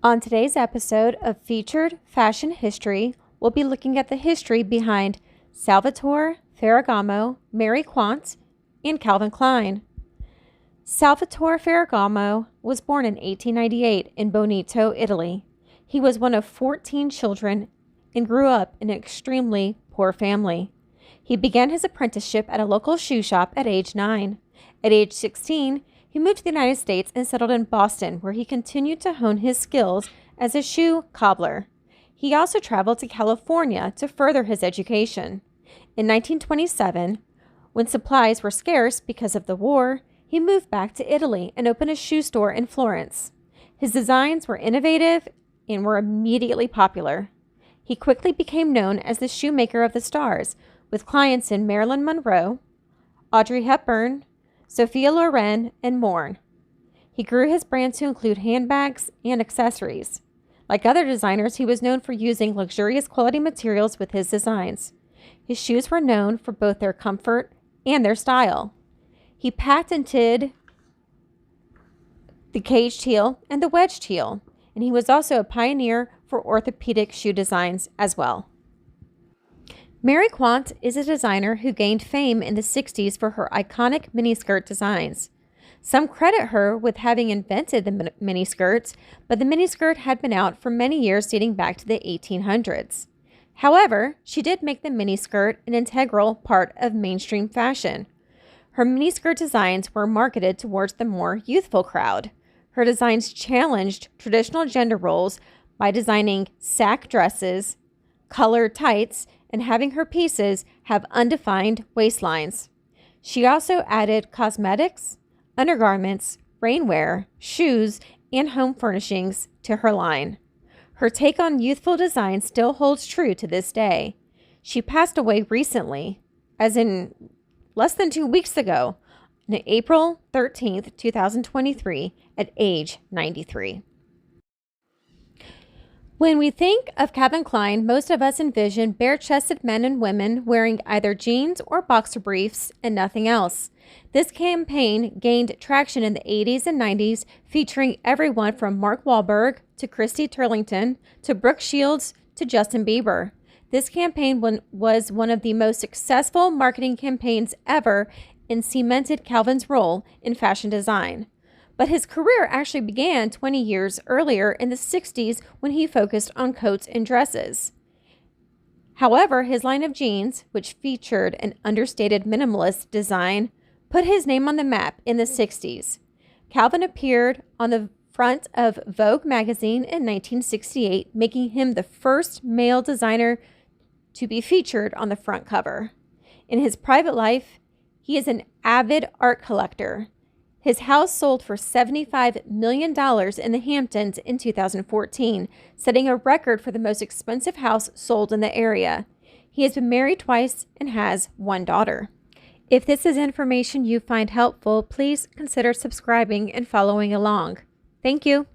On today's episode of Featured Fashion History, we'll be looking at the history behind Salvatore, Ferragamo, Mary Quant, and Calvin Klein. Salvatore Ferragamo was born in 1898 in Bonito, Italy. He was one of 14 children and grew up in an extremely poor family. He began his apprenticeship at a local shoe shop at age 9. At age 16, he moved to the United States and settled in Boston, where he continued to hone his skills as a shoe cobbler. He also traveled to California to further his education. In 1927, when supplies were scarce because of the war, he moved back to Italy and opened a shoe store in Florence. His designs were innovative and were immediately popular. He quickly became known as the shoemaker of the stars, with clients in Marilyn Monroe, Audrey Hepburn, Sophia Loren, and more. He grew his brand to include handbags and accessories. Like other designers, he was known for using luxurious quality materials with his designs. His shoes were known for both their comfort and their style. He patented the caged heel and the wedged heel, and he was also a pioneer for orthopedic shoe designs as well. Mary Quant is a designer who gained fame in the 60s for her iconic miniskirt designs. Some credit her with having invented the miniskirts, but the miniskirt had been out for many years dating back to the 1800s. However, she did make the miniskirt an integral part of mainstream fashion. Her miniskirt designs were marketed towards the more youthful crowd. Her designs challenged traditional gender roles by designing sack dresses, colored tights, and having her pieces have undefined waistlines. She also added cosmetics, undergarments, rainwear, shoes, and home furnishings to her line. Her take on youthful design still holds true to this day. She passed away recently, as in less than 2 weeks ago, on April 13th, 2023, at age 93. When we think of Calvin Klein, most of us envision bare-chested men and women wearing either jeans or boxer briefs and nothing else. This campaign gained traction in the 80s and 90s, featuring everyone from Mark Wahlberg to Christy Turlington to Brooke Shields to Justin Bieber. This campaign was one of the most successful marketing campaigns ever and cemented Calvin's role in fashion design. But his career actually began 20 years earlier in the 60s when he focused on coats and dresses. However, his line of jeans, which featured an understated minimalist design, put his name on the map in the 60s. Calvin appeared on the front of Vogue magazine in 1968, making him the first male designer to be featured on the front cover. In his private life, he is an avid art collector. His house sold for $75 million in the Hamptons in 2014, setting a record for the most expensive house sold in the area. He has been married twice and has one daughter. If this is information you find helpful, please consider subscribing and following along. Thank you.